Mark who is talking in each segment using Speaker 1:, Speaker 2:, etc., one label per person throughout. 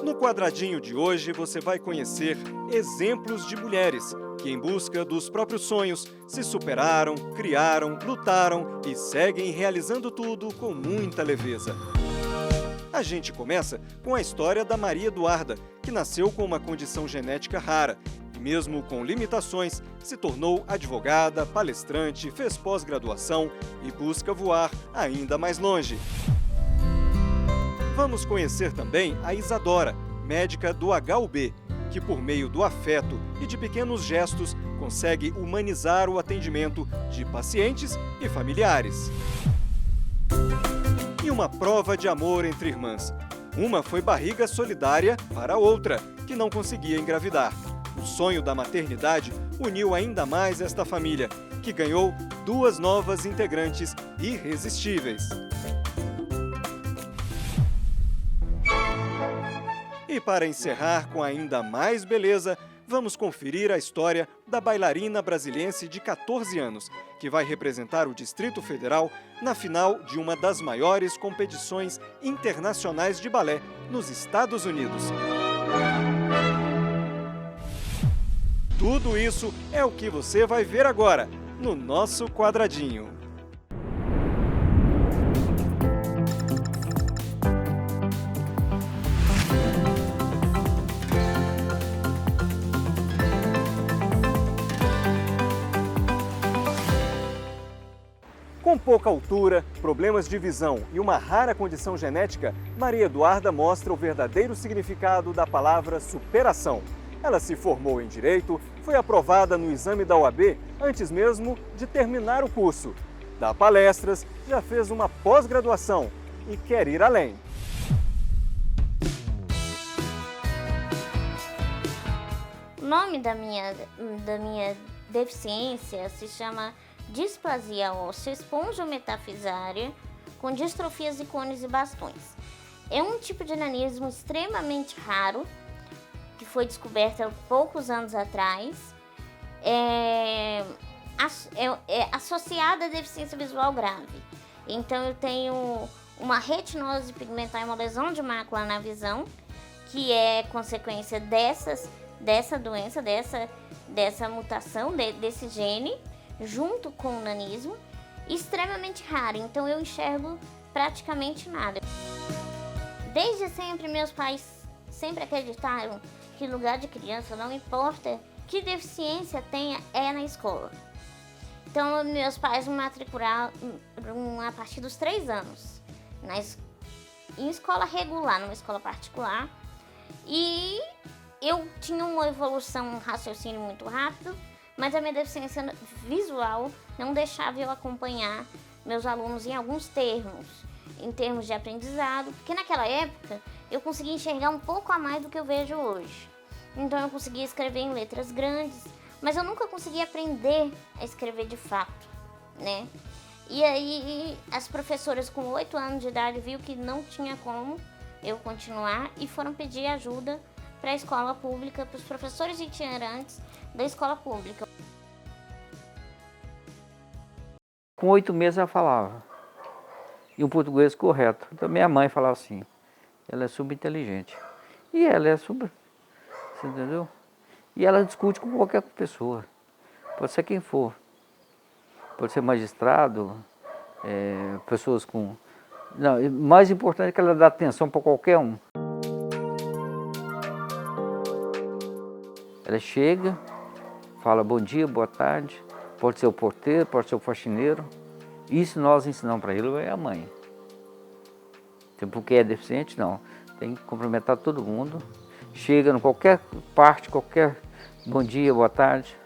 Speaker 1: No quadradinho de hoje você vai conhecer exemplos de mulheres que, em busca dos próprios sonhos, se superaram, criaram, lutaram e seguem realizando tudo com muita leveza. A gente começa com a história da Maria Eduarda, que nasceu com uma condição genética rara e, mesmo com limitações, se tornou advogada, palestrante, fez pós-graduação e busca voar ainda mais longe. Vamos conhecer também a Isadora, médica do HUB, que por meio do afeto e de pequenos gestos consegue humanizar o atendimento de pacientes e familiares. E uma prova de amor entre irmãs. Uma foi barriga solidária para a outra, que não conseguia engravidar. O sonho da maternidade uniu ainda mais esta família, que ganhou 2 novas integrantes irresistíveis. E para encerrar com ainda mais beleza, vamos conferir a história da bailarina brasiliense de 14 anos, que vai representar o Distrito Federal na final de uma das maiores competições internacionais de balé nos Estados Unidos. Tudo isso é o que você vai ver agora, no nosso quadradinho. Com pouca altura, problemas de visão e uma rara condição genética, Maria Eduarda mostra o verdadeiro significado da palavra superação. Ela se formou em Direito, foi aprovada no exame da OAB antes mesmo de terminar o curso. Dá palestras, já fez uma pós-graduação e quer ir além.
Speaker 2: O nome da minha deficiência se chama displasia óssea espongiometafisária com distrofias de cones e bastões. É um tipo de nanismo extremamente raro, que foi descoberto há poucos anos atrás. É associada à deficiência visual grave. Então eu tenho uma retinose pigmentar e uma lesão de mácula na visão, que é consequência dessa doença, dessa mutação, desse gene, junto com o nanismo, extremamente raro, então eu enxergo praticamente nada. Desde sempre, meus pais sempre acreditaram que lugar de criança, não importa que deficiência tenha, é na escola. Então, meus pais me matricularam a partir dos 3 anos, em escola regular, numa escola particular, e eu tinha uma evolução, um raciocínio muito rápido, mas a minha deficiência visual não deixava eu acompanhar meus alunos em alguns termos, em termos de aprendizado, porque naquela época eu conseguia enxergar um pouco a mais do que eu vejo hoje. Então eu conseguia escrever em letras grandes, mas eu nunca conseguia aprender a escrever de fato, né? E aí as professoras com 8 anos de idade viram que não tinha como eu continuar e foram pedir ajuda para a escola pública, para os professores itinerantes da escola pública.
Speaker 3: Com 8 meses ela falava, e o português correto. Então minha mãe falava assim, ela é subinteligente. E ela é super, você entendeu? E ela discute com qualquer pessoa, pode ser quem for. Pode ser magistrado, pessoas com... Não, o mais importante é que ela dá atenção para qualquer um. Ela chega, fala bom dia, boa tarde, pode ser o porteiro, pode ser o faxineiro. Isso nós ensinamos para ele, é a mãe. Então, porque é deficiente, não. Tem que cumprimentar todo mundo. Chega em qualquer parte, qualquer bom dia, boa tarde.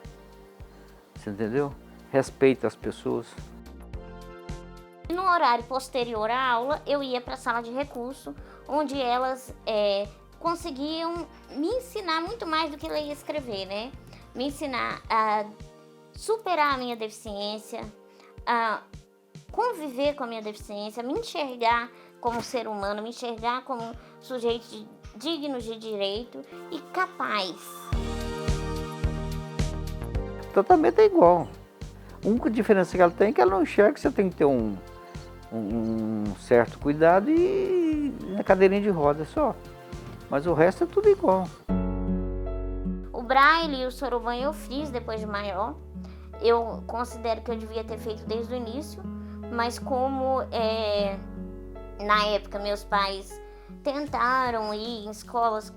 Speaker 3: Você entendeu? Respeita as pessoas.
Speaker 2: No horário posterior à aula, eu ia para a sala de recurso, onde elas conseguiam me ensinar muito mais do que ler e escrever, né? Me ensinar a superar a minha deficiência, a conviver com a minha deficiência, me enxergar como ser humano, me enxergar como sujeito digno de direito e capaz.
Speaker 3: O tratamento é igual. A única diferença que ela tem é que ela não enxerga, que você tem que ter um certo cuidado e na cadeirinha de roda só. Mas o resto é tudo igual.
Speaker 2: O braille e o soroban eu fiz depois de maior. Eu considero que eu devia ter feito desde o início, mas como na época meus pais tentaram ir em escolas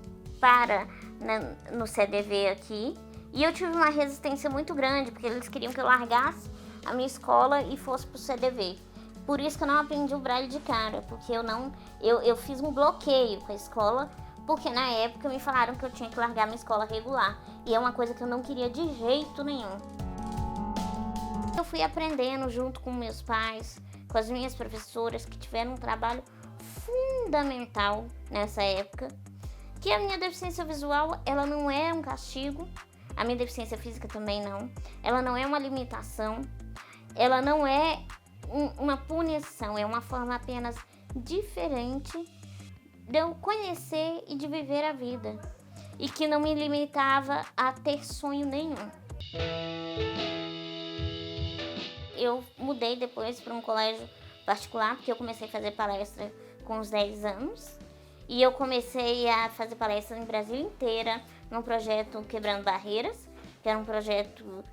Speaker 2: no CDV aqui, e eu tive uma resistência muito grande, porque eles queriam que eu largasse a minha escola e fosse pro CDV. Por isso que eu não aprendi o braille de cara, porque eu fiz um bloqueio com a escola, porque na época me falaram que eu tinha que largar minha escola regular, e é uma coisa que eu não queria de jeito nenhum. Eu fui aprendendo junto com meus pais, com as minhas professoras, que tiveram um trabalho fundamental nessa época, que a minha deficiência visual, ela não é um castigo, a minha deficiência física também não, ela não é uma limitação, ela não é uma punição, é uma forma apenas diferente de eu conhecer e de viver a vida, e que não me limitava a ter sonho nenhum. Eu mudei depois para um colégio particular, porque eu comecei a fazer palestra com uns 10 anos. E eu comecei a fazer palestra em Brasil inteira, num projeto Quebrando Barreiras, que era um projeto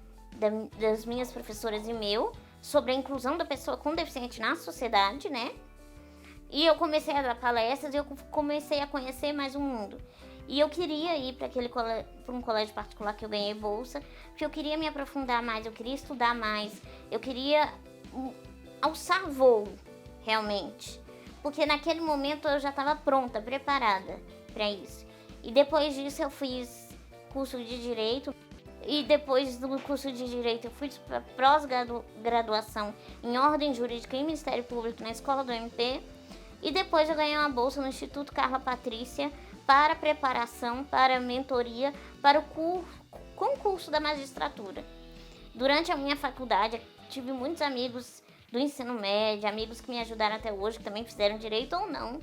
Speaker 2: das minhas professoras e meu, sobre a inclusão da pessoa com deficiente na sociedade, né? E eu comecei a dar palestras e eu comecei a conhecer mais o mundo. E eu queria ir para um colégio particular que eu ganhei bolsa, porque eu queria me aprofundar mais, eu queria estudar mais, eu queria alçar voo, realmente. Porque naquele momento eu já estava pronta, preparada para isso. E depois disso eu fiz curso de Direito. E depois do curso de Direito eu fui para pós-graduação em Ordem Jurídica e Ministério Público na Escola do MP. E depois eu ganhei uma bolsa no Instituto Carla Patrícia para preparação, para mentoria, para o concurso da magistratura. Durante a minha faculdade, tive muitos amigos do ensino médio, amigos que me ajudaram até hoje, que também fizeram direito ou não.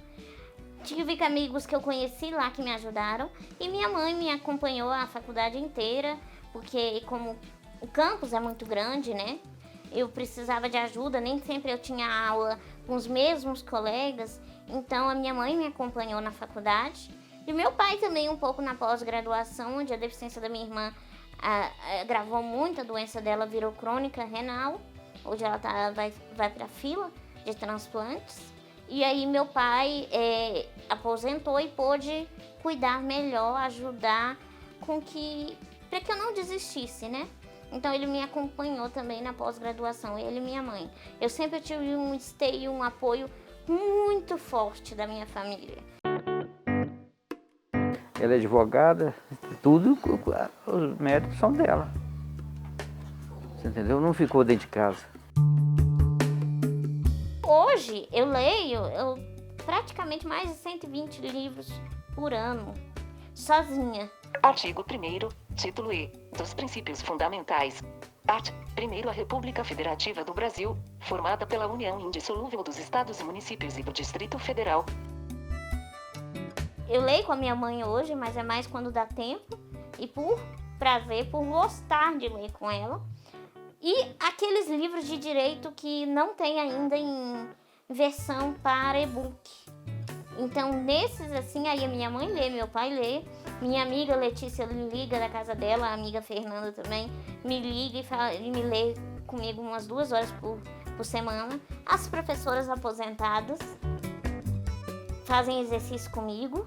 Speaker 2: Tive amigos que eu conheci lá que me ajudaram, e minha mãe me acompanhou a faculdade inteira, porque como o campus é muito grande, né? Eu precisava de ajuda, nem sempre eu tinha aula com os mesmos colegas, então a minha mãe me acompanhou na faculdade. E meu pai também um pouco na pós-graduação, onde a deficiência da minha irmã agravou muito, a doença dela virou crônica renal. Hoje ela vai para a fila de transplantes. E aí meu pai aposentou e pôde cuidar melhor, ajudar para que eu não desistisse, né? Então ele me acompanhou também na pós-graduação, ele e minha mãe. Eu sempre tive um esteio, um apoio muito forte da minha família.
Speaker 3: Ela é advogada, tudo, os médicos são dela. Você entendeu? Não ficou dentro de casa.
Speaker 2: Hoje eu leio praticamente mais de 120 livros por ano, sozinha.
Speaker 4: Artigo 1º, título E, dos princípios fundamentais. Art. 1º A República Federativa do Brasil, formada pela união indissolúvel dos estados e municípios e do Distrito Federal.
Speaker 2: Eu leio com a minha mãe hoje, mas é mais quando dá tempo e por prazer, por gostar de ler com ela. E aqueles livros de direito que não tem ainda em versão para e-book. Então, nesses assim, aí a minha mãe lê, meu pai lê, minha amiga Letícia liga da casa dela, a amiga Fernanda também me liga e me lê comigo umas 2 horas por semana. As professoras aposentadas fazem exercício comigo.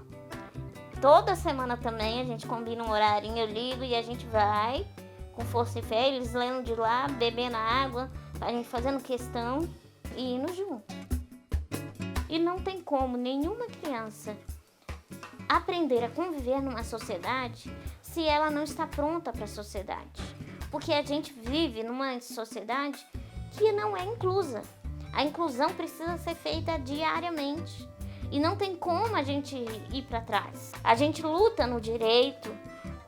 Speaker 2: Toda semana também a gente combina um horarinho, eu ligo e a gente vai com força e fé, eles lendo de lá, bebendo água, a gente fazendo questão e indo junto. E não tem como nenhuma criança aprender a conviver numa sociedade se ela não está pronta para a sociedade. Porque a gente vive numa sociedade que não é inclusa. A inclusão precisa ser feita diariamente. E não tem como a gente ir para trás. A gente luta no direito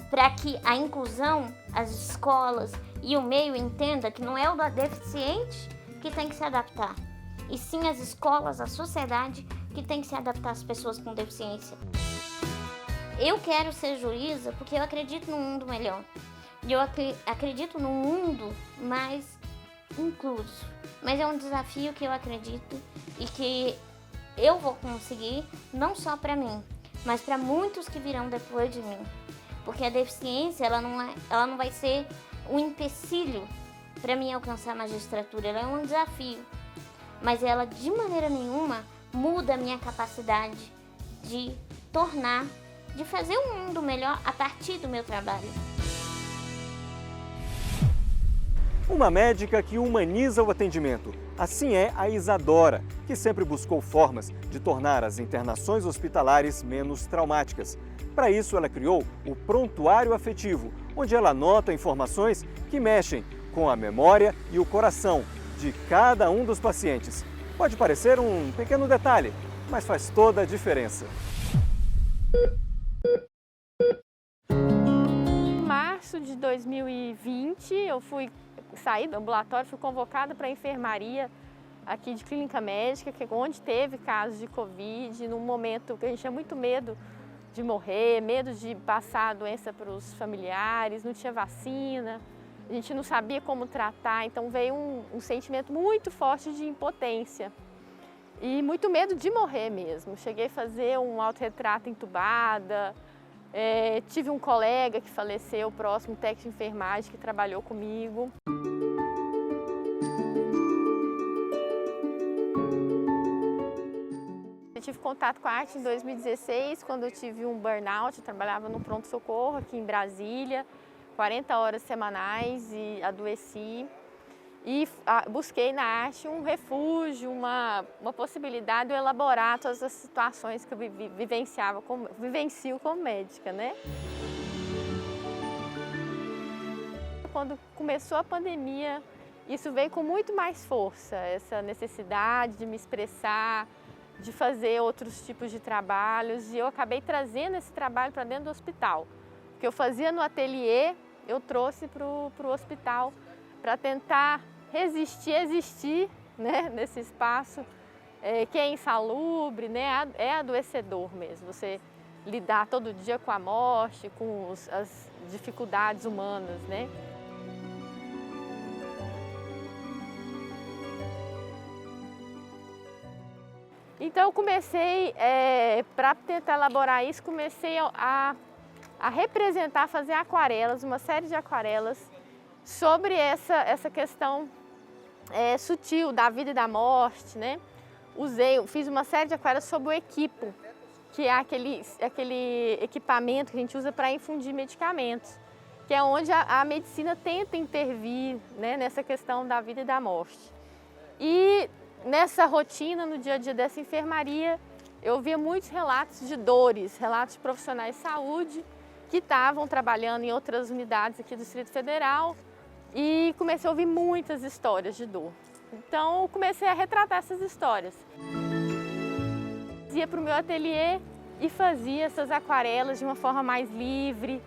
Speaker 2: para que a inclusão, as escolas e o meio entenda que não é o deficiente que tem que se adaptar, e sim as escolas, a sociedade que tem que se adaptar às pessoas com deficiência. Eu quero ser juíza porque eu acredito num mundo melhor. E eu acredito num mundo mais incluso. Mas é um desafio que eu acredito e que eu vou conseguir, não só para mim, mas para muitos que virão depois de mim. Porque a deficiência, ela não vai ser um empecilho para mim alcançar a magistratura, ela é um desafio. Mas ela, de maneira nenhuma, muda a minha capacidade de fazer um mundo melhor a partir do meu trabalho.
Speaker 1: Uma médica que humaniza o atendimento. Assim é a Isadora, que sempre buscou formas de tornar as internações hospitalares menos traumáticas. Para isso, ela criou o Prontuário Afetivo, onde ela anota informações que mexem com a memória e o coração de cada um dos pacientes. Pode parecer um pequeno detalhe, mas faz toda a diferença.
Speaker 5: Em março de 2020, eu saí do ambulatório, fui convocada para a enfermaria aqui de clínica médica, que é onde teve casos de Covid, num momento que a gente tinha muito medo de morrer, medo de passar a doença para os familiares, não tinha vacina, a gente não sabia como tratar, então veio um sentimento muito forte de impotência e muito medo de morrer mesmo. Cheguei a fazer um autorretrato entubada, tive um colega que faleceu, próximo, técnico de enfermagem, que trabalhou comigo. Eu tive contato com a arte em 2016, quando eu tive um burnout. Eu trabalhava no pronto-socorro aqui em Brasília, 40 horas semanais, e adoeci. E busquei na arte um refúgio, uma possibilidade de eu elaborar todas as situações que eu vivencio como médica, né? Quando começou a pandemia, isso veio com muito mais força, essa necessidade de me expressar, de fazer outros tipos de trabalhos, e eu acabei trazendo esse trabalho para dentro do hospital. O que eu fazia no ateliê, eu trouxe para o hospital para tentar existir, né, nesse espaço que é insalubre, né, é adoecedor mesmo. Você lidar todo dia com a morte, com as dificuldades humanas, né? Então eu comecei, para tentar elaborar isso, comecei a representar, fazer aquarelas, uma série de aquarelas sobre essa questão sutil da vida e da morte, né? Fiz uma série de aquarelas sobre o equipo, que é aquele equipamento que a gente usa para infundir medicamentos, que é onde a medicina tenta intervir, né, nessa questão da vida e da morte. E nessa rotina, no dia a dia dessa enfermaria, eu via muitos relatos de dores, relatos de profissionais de saúde que estavam trabalhando em outras unidades aqui do Distrito Federal, e comecei a ouvir muitas histórias de dor. Então, eu comecei a retratar essas histórias. Ia para o meu ateliê e fazia essas aquarelas de uma forma mais livre,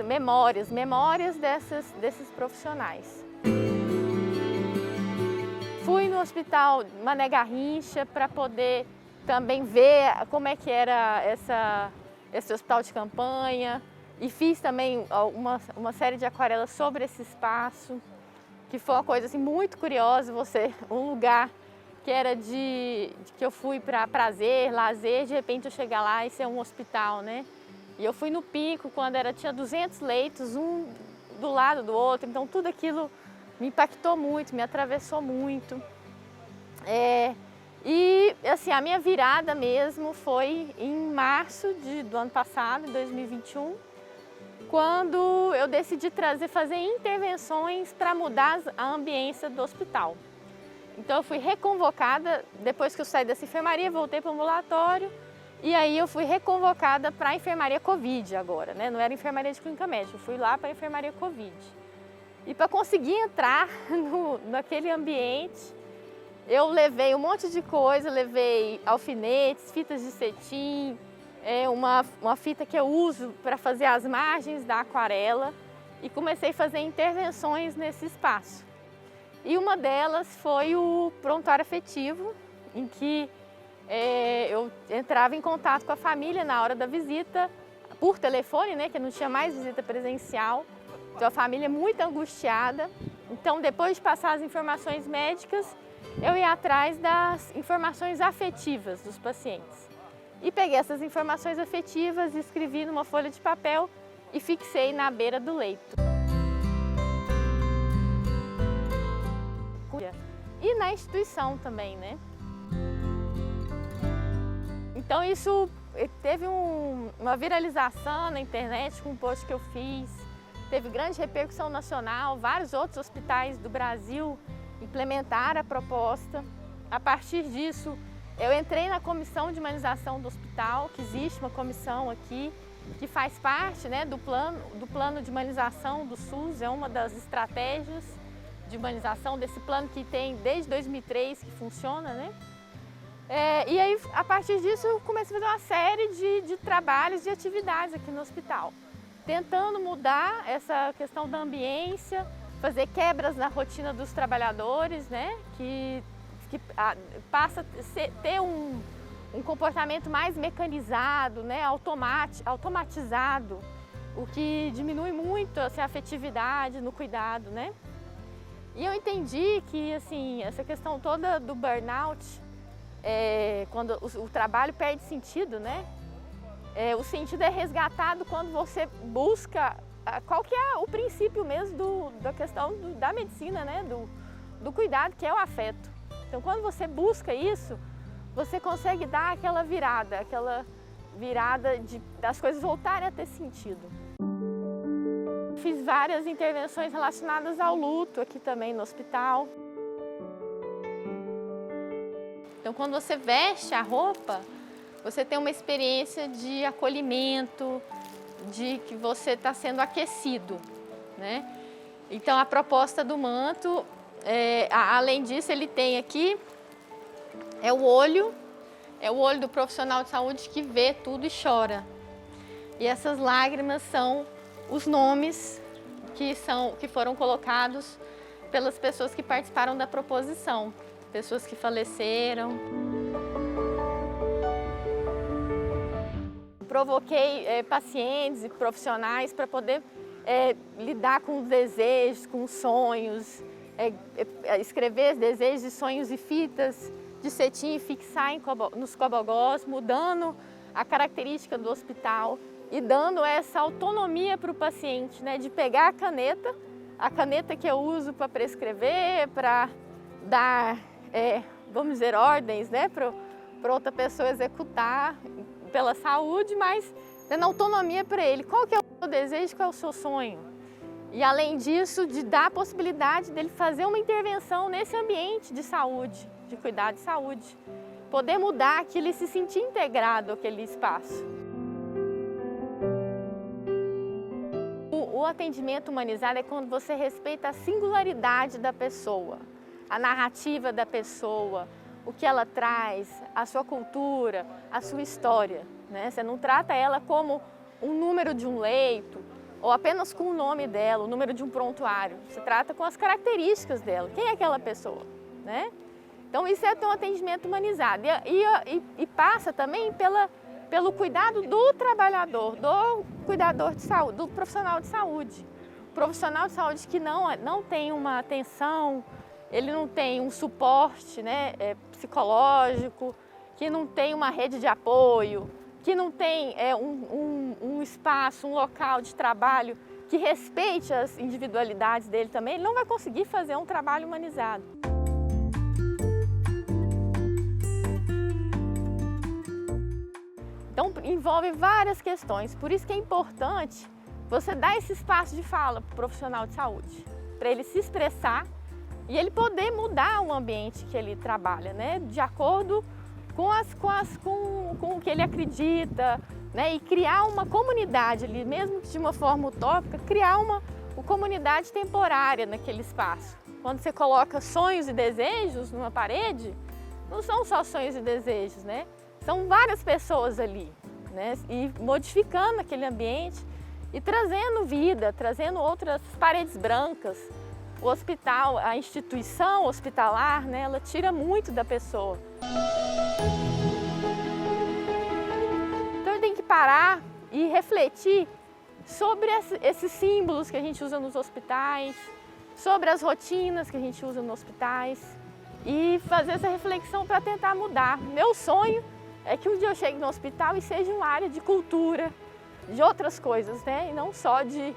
Speaker 5: memórias desses profissionais. Fui no Hospital Mané Garrincha para poder também ver como é que era esse hospital de campanha, e fiz também uma série de aquarelas sobre esse espaço, que foi uma coisa assim, muito curiosa, um lugar que era que eu fui para prazer, lazer, de repente eu chegar lá e ser um hospital, né? E eu fui no pico quando tinha 200 leitos, um do lado do outro, então tudo aquilo me impactou muito, me atravessou muito. E assim, a minha virada mesmo foi em março do ano passado, 2021, quando eu decidi fazer intervenções para mudar a ambiência do hospital. Então eu fui reconvocada, depois que eu saí dessa enfermaria, voltei para o ambulatório, e aí eu fui reconvocada para a enfermaria Covid agora, né? Não era enfermaria de clínica médica, eu fui lá para a enfermaria Covid. E para conseguir entrar naquele ambiente, eu levei um monte de coisa, levei alfinetes, fitas de cetim, uma fita que eu uso para fazer as margens da aquarela, e comecei a fazer intervenções nesse espaço. E uma delas foi o prontuário afetivo, em que eu entrava em contato com a família na hora da visita, por telefone, né, que não tinha mais visita presencial. Então a família muito angustiada. Então, depois de passar as informações médicas, eu ia atrás das informações afetivas dos pacientes. E peguei essas informações afetivas, escrevi numa folha de papel e fixei na beira do leito. E na instituição também, né? Então isso teve uma viralização na internet com um post que eu fiz, teve grande repercussão nacional, vários outros hospitais do Brasil implementaram a proposta. A partir disso, eu entrei na comissão de humanização do hospital, que existe uma comissão aqui, que faz parte, né, do plano de humanização do SUS, é uma das estratégias de humanização desse plano que tem desde 2003 que funciona, né? E aí, a partir disso, eu comecei a fazer uma série de trabalhos, de atividades aqui no hospital, tentando mudar essa questão da ambiência, fazer quebras na rotina dos trabalhadores, né? Que passa a ter um comportamento mais mecanizado, né? Automatizado, o que diminui muito assim, a afetividade no cuidado, né? E eu entendi que assim, essa questão toda do burnout, quando o trabalho perde sentido, né? O sentido é resgatado quando você busca qual que é o princípio mesmo da questão da medicina, né? Do cuidado, que é o afeto. Então, quando você busca isso, você consegue dar aquela virada das coisas voltarem a ter sentido. Fiz várias intervenções relacionadas ao luto aqui também no hospital. Então, quando você veste a roupa, você tem uma experiência de acolhimento, de que você está sendo aquecido, né? Então, a proposta do manto, além disso, ele tem aqui o olho do profissional de saúde que vê tudo e chora. E essas lágrimas são os nomes que foram colocados pelas pessoas que participaram da proposição, pessoas que faleceram. Provoquei pacientes e profissionais para poder lidar com os desejos, com os sonhos, escrever desejos e sonhos e fitas de cetim e fixar nos cobogós, mudando a característica do hospital e dando essa autonomia para o paciente, né, de pegar a caneta que eu uso para prescrever, para dar, vamos dizer, ordens, né, para outra pessoa executar pela saúde, mas dando autonomia para ele. Qual que é o seu desejo, qual é o seu sonho? E além disso, de dar a possibilidade dele fazer uma intervenção nesse ambiente de saúde, de cuidado de saúde. Poder mudar aquilo e se sentir integrado àquele espaço. O atendimento humanizado é quando você respeita a singularidade da pessoa, a narrativa da pessoa, o que ela traz, a sua cultura, a sua história, né? Você não trata ela como um número de um leito ou apenas com o nome dela, o número de um prontuário. Você trata com as características dela. Quem é aquela pessoa, né? Então isso é um atendimento humanizado e passa também pelo cuidado do trabalhador, do cuidador de saúde, do profissional de saúde. O profissional de saúde que não tem uma atenção, ele não tem um suporte, né, psicológico, que não tem uma rede de apoio, que não tem um espaço, um local de trabalho que respeite as individualidades dele também, ele não vai conseguir fazer um trabalho humanizado. Então, envolve várias questões, por isso que é importante você dar esse espaço de fala para o profissional de saúde, para ele se expressar e ele poder mudar o ambiente que ele trabalha, né? De acordo com o que ele acredita, né? E criar uma comunidade ali, mesmo que de uma forma utópica, criar uma comunidade temporária naquele espaço. Quando você coloca sonhos e desejos numa parede, não são só sonhos e desejos, né? São várias pessoas ali, né? E modificando aquele ambiente e trazendo vida, trazendo outras paredes brancas. O hospital, a instituição hospitalar, né, ela tira muito da pessoa. Então, tem que parar e refletir sobre esses símbolos que a gente usa nos hospitais, sobre as rotinas que a gente usa nos hospitais e fazer essa reflexão para tentar mudar. Meu sonho é que um dia eu chegue no hospital e seja uma área de cultura, de outras coisas, né? E não só de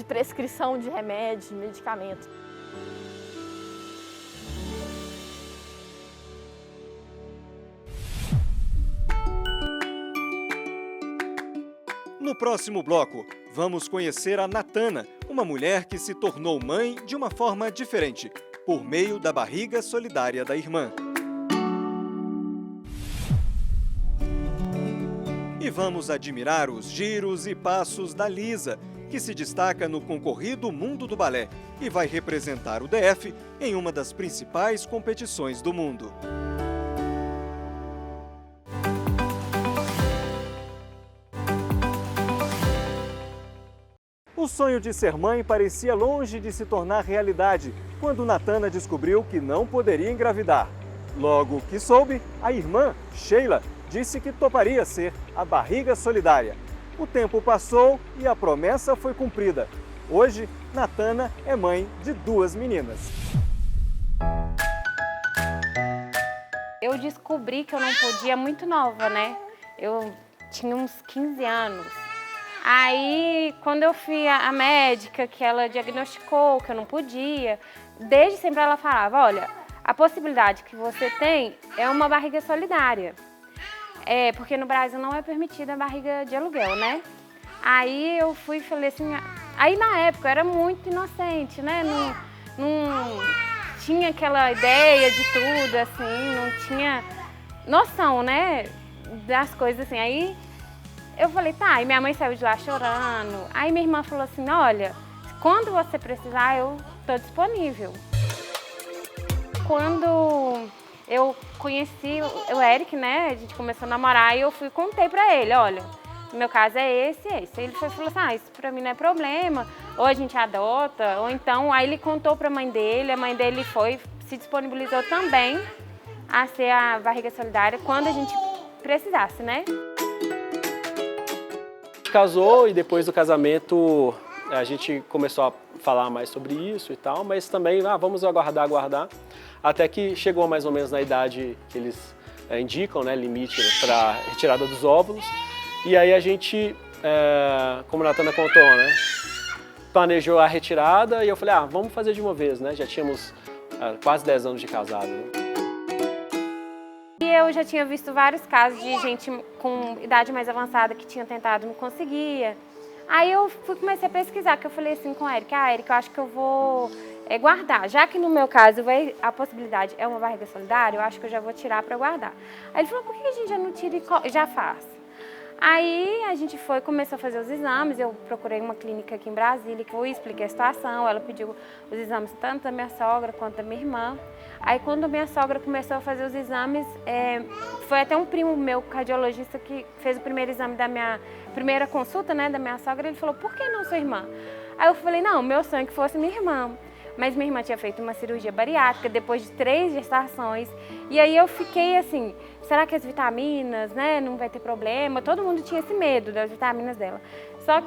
Speaker 5: prescrição de remédio, de medicamento.
Speaker 1: No próximo bloco, vamos conhecer a Natana, uma mulher que se tornou mãe de uma forma diferente, por meio da barriga solidária da irmã. E vamos admirar os giros e passos da Lisa, que se destaca no concorrido mundo do balé e vai representar o DF em uma das principais competições do mundo. O sonho de ser mãe parecia longe de se tornar realidade quando Natana descobriu que não poderia engravidar. Logo que soube, a irmã, Sheila, disse que toparia ser a barriga solidária. O tempo passou e a promessa foi cumprida. Hoje, Natana é mãe de 2 meninas.
Speaker 6: Eu descobri que eu não podia muito nova, né? Eu tinha uns 15 anos. Aí, quando eu fui à médica, que ela diagnosticou que eu não podia, desde sempre ela falava, olha, a possibilidade que você tem é uma barriga solidária. Porque no Brasil não é permitida a barriga de aluguel, né? Aí eu fui e falei assim, aí na época eu era muito inocente, né? Não tinha aquela ideia de tudo, assim, não tinha noção, né? Das coisas assim. Aí eu falei, tá, e minha mãe saiu de lá chorando. Aí minha irmã falou assim, olha, quando você precisar, eu tô disponível. Quando eu conheci o Eric, né, a gente começou a namorar e eu fui e contei pra ele, olha, o meu caso é esse e esse. Ele falou assim, isso pra mim não é problema, ou a gente adota, ou então, aí ele contou pra mãe dele, a mãe dele se disponibilizou também a ser a barriga solidária quando a gente precisasse, né?
Speaker 7: Casou e depois do casamento a gente começou a falar mais sobre isso e tal, mas também vamos aguardar, até que chegou mais ou menos na idade que eles indicam, né, limite para retirada dos óvulos, e aí a gente, como a Natana contou, né, planejou a retirada e eu falei, vamos fazer de uma vez, né, já tínhamos quase 10 anos de casado. Né?
Speaker 6: E eu já tinha visto vários casos de gente com idade mais avançada que tinha tentado, não conseguia. Aí eu comecei a pesquisar, que eu falei assim com o Eric, Eric, eu acho que eu vou guardar. Já que no meu caso a possibilidade é uma barriga solidária, eu acho que eu já vou tirar para guardar. Aí ele falou, por que a gente já não tira e já faz? Aí a gente começou a fazer os exames, eu procurei uma clínica aqui em Brasília, que eu expliquei a situação, ela pediu os exames tanto da minha sogra quanto da minha irmã. Aí quando a minha sogra começou a fazer os exames, foi até um primo meu, cardiologista, que fez o primeiro exame da minha primeira consulta, né, da minha sogra, ele falou, por que não sua irmã? Aí eu falei, não, meu sonho é que fosse minha irmã. Mas minha irmã tinha feito uma cirurgia bariátrica depois de 3 gestações. E aí eu fiquei assim, será que as vitaminas, né, não vai ter problema? Todo mundo tinha esse medo das vitaminas dela.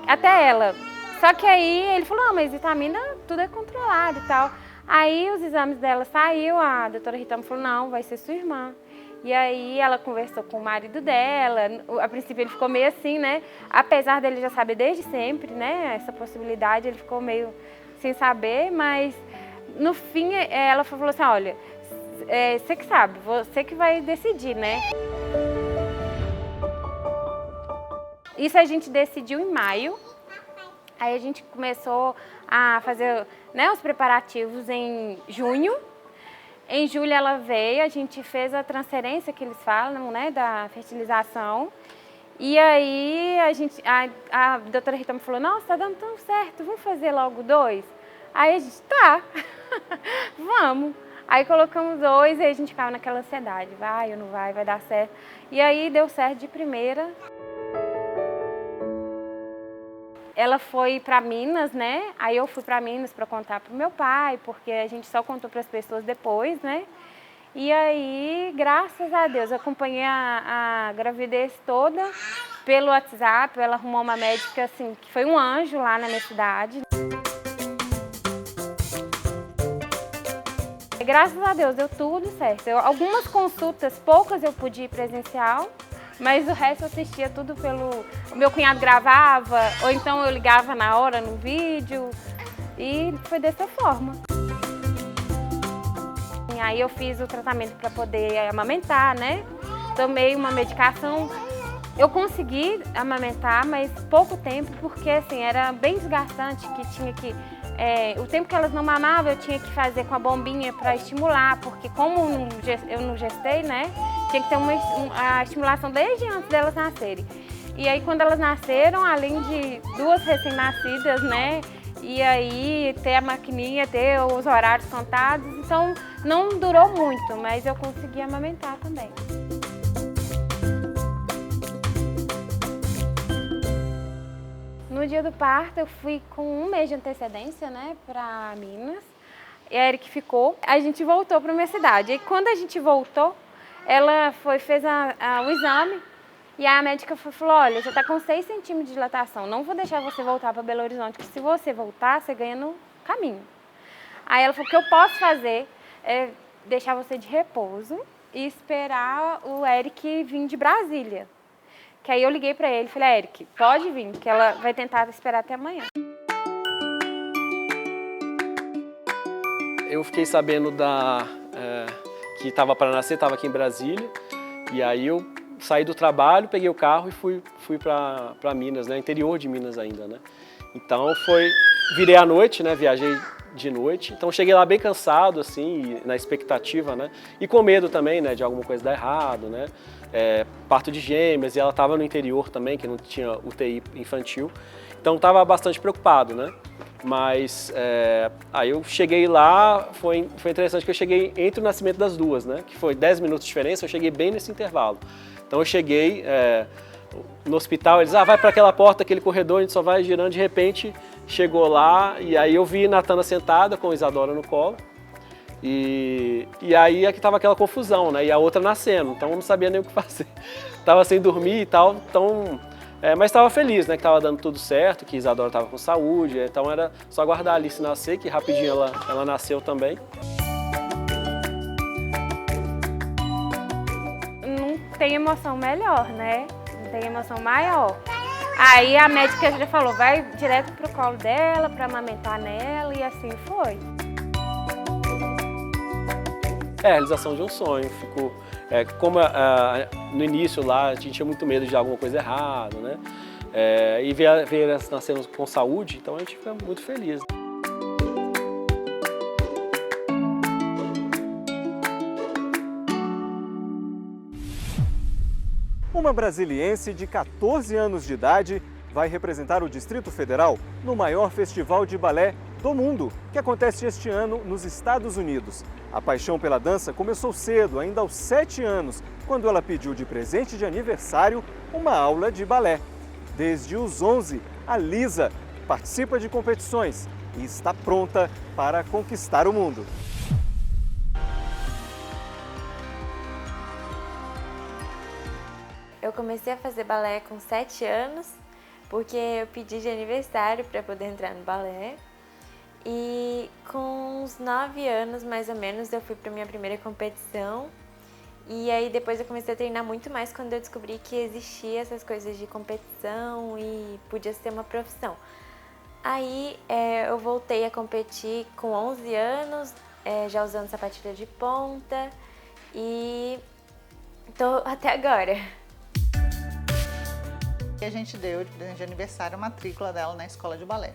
Speaker 6: Até ela. Só que aí ele falou, mas vitamina tudo é controlado e tal. Aí os exames dela saiu, a doutora Rita me falou, não, vai ser sua irmã. E aí ela conversou com o marido dela, a princípio ele ficou meio assim, né? Apesar dele já saber desde sempre, né, essa possibilidade, ele ficou meio sem saber, mas no fim ela falou assim, olha, você que sabe, você que vai decidir, né? Isso a gente decidiu em maio, aí a gente começou a fazer, né, os preparativos em junho. Em julho ela veio, a gente fez a transferência que eles falam, né, da fertilização. E aí a doutora Rita me falou, nossa, tá dando tão certo, vamos fazer logo 2? Aí a gente, tá, vamos. Aí colocamos 2 e aí a gente ficava naquela ansiedade, vai ou não vai dar certo. E aí deu certo de primeira. Ela foi para Minas, né? Aí eu fui para Minas para contar pro meu pai, porque a gente só contou para as pessoas depois, né? E aí, graças a Deus, eu acompanhei a gravidez toda pelo WhatsApp. Ela arrumou uma médica, assim, que foi um anjo lá na minha cidade. E graças a Deus, deu tudo certo. Algumas consultas, poucas eu pude ir presencial, Mas o resto eu assistia tudo pelo... O meu cunhado gravava, ou então eu ligava na hora no vídeo. E foi dessa forma. E aí eu fiz o tratamento para poder amamentar, né? Tomei uma medicação. Eu consegui amamentar, mas pouco tempo, porque assim, era bem desgastante, que tinha que... o tempo que elas não mamavam, eu tinha que fazer com a bombinha para estimular, porque como eu não gestei, né? Tinha que ter a estimulação desde antes delas nascerem. E aí quando elas nasceram, além de 2 recém-nascidas, né? E aí ter a maquininha, ter os horários contados, então não durou muito, mas eu consegui amamentar também. No dia do parto, eu fui com 1 mês de antecedência, né, para Minas. E a Eric ficou. A gente voltou para minha cidade. E quando a gente voltou, ela fez o exame. E a médica falou, olha, você está com 6 centímetros de dilatação. Não vou deixar você voltar para Belo Horizonte, porque se você voltar, você ganha no caminho. Aí ela falou, o que eu posso fazer é deixar você de repouso e esperar o Eric vir de Brasília. Que aí eu liguei pra ele e falei, Eric, pode vir, que ela vai tentar esperar até amanhã.
Speaker 7: Eu fiquei sabendo que estava para nascer, estava aqui em Brasília, e aí eu saí do trabalho, peguei o carro e fui para Minas, né, interior de Minas ainda, né. Então virei à noite, né, viajei de noite, então cheguei lá bem cansado, assim, na expectativa, né, e com medo também, né, de alguma coisa dar errado, né. Parto de gêmeas, e ela estava no interior também, que não tinha UTI infantil, então estava bastante preocupado, né? Mas aí eu cheguei lá, foi interessante que eu cheguei entre o nascimento das duas, né? Que foi 10 minutos de diferença, eu cheguei bem nesse intervalo. Então eu cheguei no hospital, eles, vai para aquela porta, aquele corredor, a gente só vai girando, de repente chegou lá, e aí eu vi Natana sentada com Isadora no colo, e aí aqui tava aquela confusão, né? E a outra nascendo, então eu não sabia nem o que fazer. Tava sem dormir e tal, então... mas estava feliz, né? Que estava dando tudo certo, que Isadora estava com saúde, então era só aguardar a Alice nascer, que rapidinho ela nasceu também.
Speaker 6: Não tem emoção melhor, né? Não tem emoção maior. Aí a médica já falou, vai direto pro colo dela, para amamentar nela, e assim foi.
Speaker 7: A realização de um sonho. Como no início lá a gente tinha muito medo de alguma coisa errada, né? E ver elas nascendo com saúde, então a gente fica muito feliz.
Speaker 1: Uma brasiliense de 14 anos de idade vai representar o Distrito Federal no maior festival de balé do mundo, que acontece este ano nos Estados Unidos. A paixão pela dança começou cedo, ainda aos 7 anos, quando ela pediu de presente de aniversário uma aula de balé. Desde os 11, a Lisa participa de competições e está pronta para conquistar o mundo.
Speaker 8: Eu comecei a fazer balé com 7 anos, porque eu pedi de aniversário para poder entrar no balé. E com uns 9 anos, mais ou menos, eu fui para minha primeira competição. E aí depois eu comecei a treinar muito mais quando eu descobri que existia essas coisas de competição e podia ser uma profissão. Aí eu voltei a competir com 11 anos, já usando sapatilha de ponta, e tô até agora.
Speaker 9: E a gente deu de presente de aniversário a matrícula dela na escola de balé.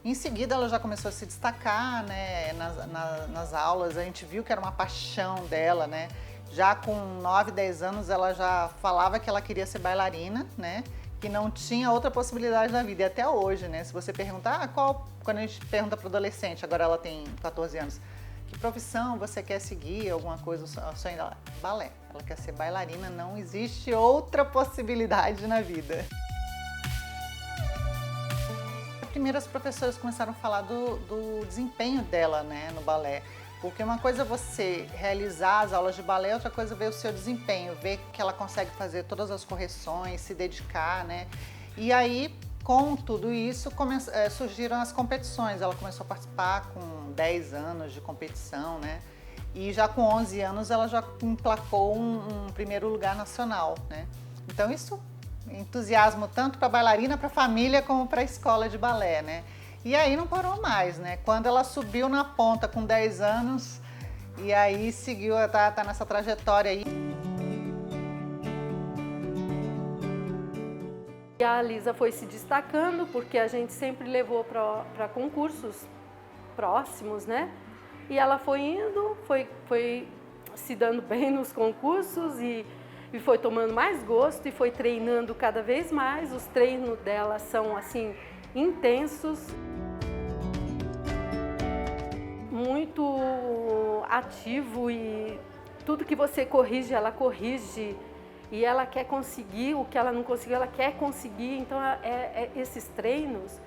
Speaker 9: Em seguida, ela já começou a se destacar, né, nas aulas. A gente viu que era uma paixão dela, né? Já com 9, 10 anos, ela já falava que ela queria ser bailarina, né? Que não tinha outra possibilidade na vida. E até hoje, né? Se você perguntar, quando a gente pergunta para o adolescente, agora ela tem 14 anos, que profissão você quer seguir, alguma coisa, o sonho dela? Balé. Ela quer ser bailarina, não existe outra possibilidade na vida. Primeiro as professoras começaram a falar do desempenho dela, né, no balé. Porque uma coisa é você realizar as aulas de balé, outra coisa é ver o seu desempenho, ver que ela consegue fazer todas as correções, se dedicar, né. E aí, com tudo isso, surgiram as competições. Ela começou a participar com 10 anos de competição, né. E já com 11 anos ela já emplacou um primeiro lugar nacional, né. Então isso entusiasmo tanto para a bailarina, para a família, como para a escola de balé, né? E aí não parou mais, né? Quando ela subiu na ponta com 10 anos, e aí seguiu, tá nessa trajetória aí.
Speaker 10: E a Lisa foi se destacando porque a gente sempre levou para concursos próximos, né? E ela foi indo, foi se dando bem nos concursos e foi tomando mais gosto e foi treinando cada vez mais. Os treinos dela são assim intensos, muito ativo, e tudo que você corrige, ela corrige. E ela quer conseguir o que ela não conseguiu, ela quer conseguir. Então, esses treinos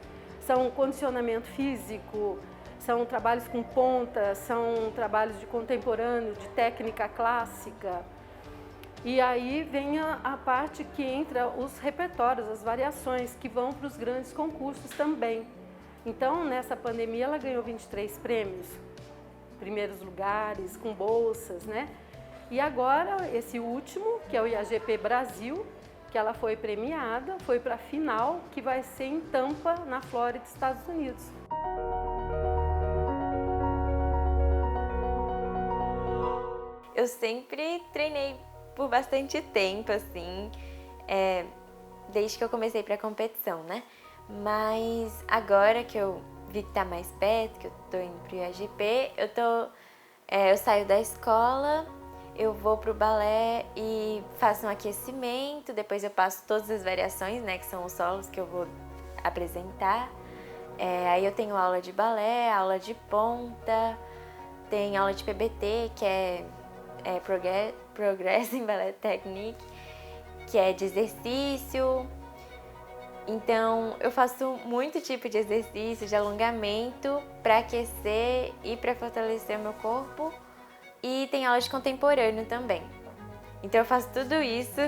Speaker 10: são condicionamento físico, são trabalhos com ponta, são trabalhos de contemporâneo, de técnica clássica. E aí vem a parte que entra os repertórios, as variações, que vão para os grandes concursos também. Então, nessa pandemia, ela ganhou 23 prêmios, primeiros lugares, com bolsas, né? E agora, esse último, que é o IAGP Brasil, que ela foi premiada, foi para a final, que vai ser em Tampa, na Flórida, Estados Unidos.
Speaker 8: Eu sempre treinei por bastante tempo, assim, desde que eu comecei para competição, né? Mas agora que eu vi que tá mais perto, que eu tô indo pro IAGP, eu saio da escola, eu vou pro balé e faço um aquecimento, depois eu passo todas as variações, né, que são os solos que eu vou apresentar. Aí eu tenho aula de balé, aula de ponta, tem aula de PBT, que é Progress in Ballet Technique, que é de exercício. Então eu faço muito tipo de exercício, de alongamento para aquecer e para fortalecer o meu corpo. E tem aula de contemporâneo também. Então eu faço tudo isso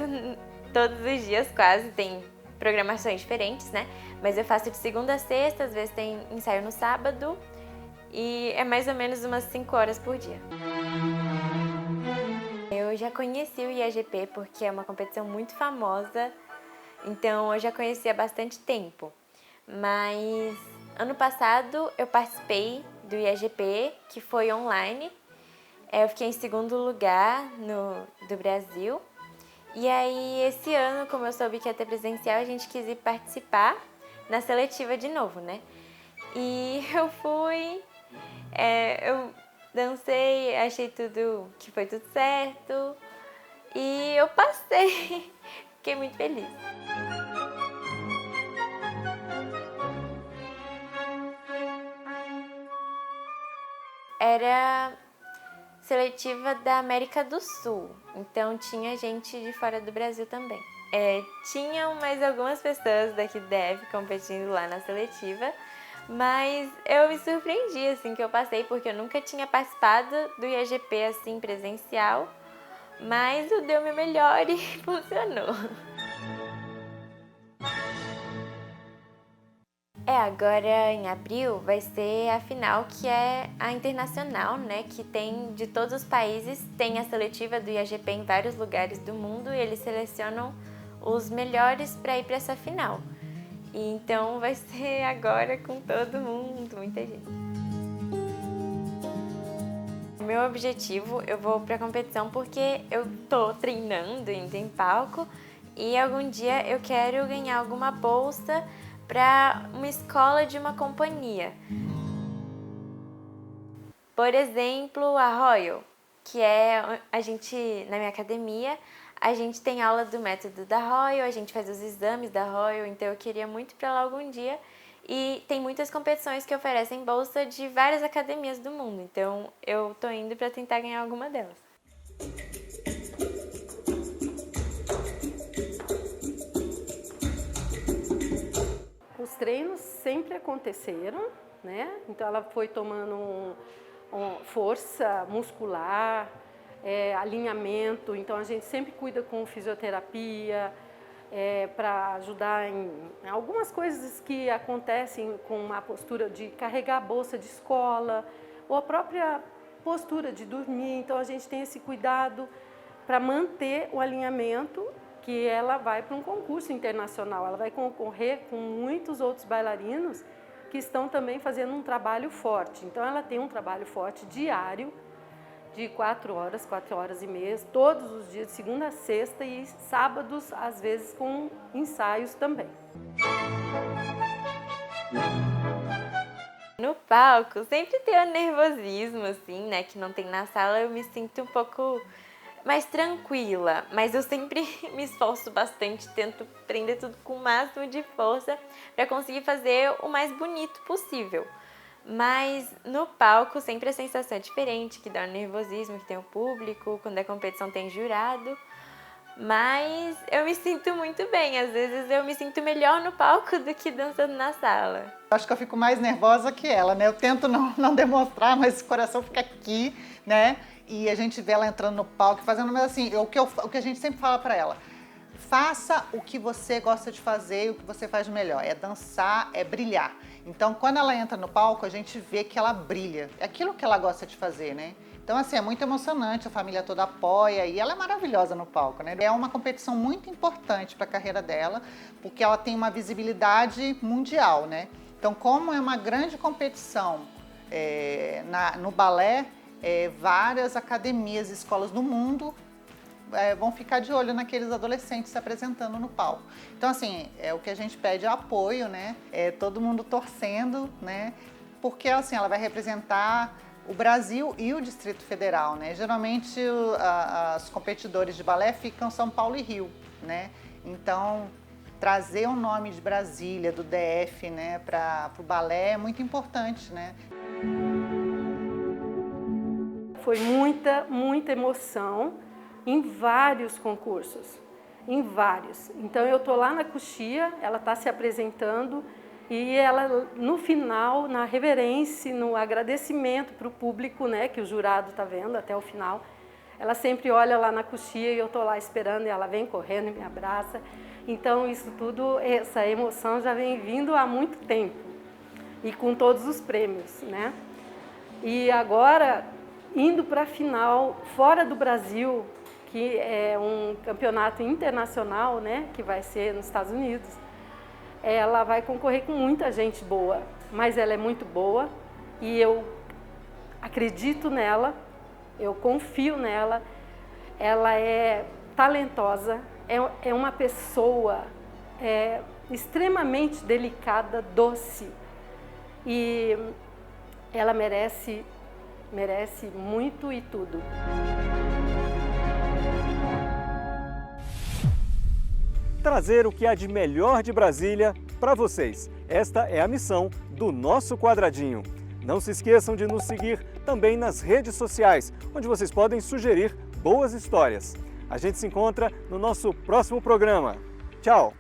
Speaker 8: todos os dias quase, tem programações diferentes, né? Mas eu faço de segunda a sexta, às vezes tem ensaio no sábado, e é mais ou menos umas 5 horas por dia. Eu já conheci o IAGP porque é uma competição muito famosa, então eu já conheci há bastante tempo. Mas ano passado eu participei do IAGP, que foi online. Eu fiquei em segundo lugar do Brasil. E aí, esse ano, como eu soube que ia ter presencial, a gente quis ir participar na seletiva de novo, né? E eu fui, eu dancei, achei que foi tudo certo. E eu passei. Fiquei muito feliz. Era seletiva da América do Sul, então tinha gente de fora do Brasil também. Tinham mais algumas pessoas daqui do DF competindo lá na seletiva, mas eu me surpreendi assim que eu passei, porque eu nunca tinha participado do IAGP assim presencial, mas eu dei o meu melhor e funcionou. Agora em abril vai ser a final, que é a internacional, né? Que tem de todos os países, tem a seletiva do IAGP em vários lugares do mundo e eles selecionam os melhores para ir para essa final. E então vai ser agora com todo mundo, muita gente. Meu objetivo, eu vou para a competição porque eu tô treinando, indo em palco, e algum dia eu quero ganhar alguma bolsa para uma escola de uma companhia. Por exemplo, a Royal, que é na minha academia, a gente tem aula do método da Royal, a gente faz os exames da Royal, então eu queria muito ir para lá algum dia. E tem muitas competições que oferecem bolsa de várias academias do mundo, então eu tô indo para tentar ganhar alguma delas.
Speaker 10: Os treinos sempre aconteceram, né? Então ela foi tomando força muscular, alinhamento. Então a gente sempre cuida com fisioterapia para ajudar em algumas coisas que acontecem com uma postura de carregar a bolsa de escola ou a própria postura de dormir. Então a gente tem esse cuidado para manter o alinhamento, que ela vai para um concurso internacional, ela vai concorrer com muitos outros bailarinos que estão também fazendo um trabalho forte. Então ela tem um trabalho forte diário, de 4 horas e meia, todos os dias, de segunda a sexta e sábados, às vezes com ensaios também.
Speaker 8: No palco, sempre tem o nervosismo, assim, né, que não tem na sala, eu me sinto um pouco mais tranquila, mas eu sempre me esforço bastante, tento prender tudo com o máximo de força para conseguir fazer o mais bonito possível. Mas no palco sempre a sensação é diferente, que dá um nervosismo, que tem o público, quando a competição tem jurado. Mas eu me sinto muito bem, às vezes eu me sinto melhor no palco do que dançando na sala.
Speaker 9: Acho que eu fico mais nervosa que ela, né? Eu tento não demonstrar, mas o coração fica aqui, né? E a gente vê ela entrando no palco, fazendo, mas assim, o que a gente sempre fala pra ela, faça o que você gosta de fazer e o que você faz melhor, é dançar, é brilhar. Então, quando ela entra no palco, a gente vê que ela brilha, é aquilo que ela gosta de fazer, né? Então, assim, é muito emocionante, a família toda apoia e ela é maravilhosa no palco, né? É uma competição muito importante para a carreira dela, porque ela tem uma visibilidade mundial, né? Então, como é uma grande competição no balé, várias academias e escolas do mundo vão ficar de olho naqueles adolescentes se apresentando no palco. Então, assim, o que a gente pede é apoio, né? Todo mundo torcendo, né? Porque, assim, ela vai representar o Brasil e o Distrito Federal, né? Geralmente, os competidores de balé ficam São Paulo e Rio, né? Então, trazer o nome de Brasília, do DF, né, para o balé é muito importante, né?
Speaker 10: Foi muita emoção em vários concursos, em vários. Então eu tô lá na coxia, ela está se apresentando e ela no final, na reverência, no agradecimento para o público, né, que o jurado está vendo até o final, ela sempre olha lá na coxia e eu tô lá esperando e ela vem correndo e me abraça. Então isso tudo, essa emoção já vem vindo há muito tempo e com todos os prêmios, né? E agora indo para a final fora do Brasil, que é um campeonato internacional, né, que vai ser nos Estados Unidos, ela vai concorrer com muita gente boa, mas ela é muito boa e eu acredito nela, eu confio nela, ela é talentosa, é uma pessoa extremamente delicada, doce e ela merece muito e tudo.
Speaker 1: Trazer o que há de melhor de Brasília para vocês. Esta é a missão do nosso quadradinho. Não se esqueçam de nos seguir também nas redes sociais, onde vocês podem sugerir boas histórias. A gente se encontra no nosso próximo programa. Tchau!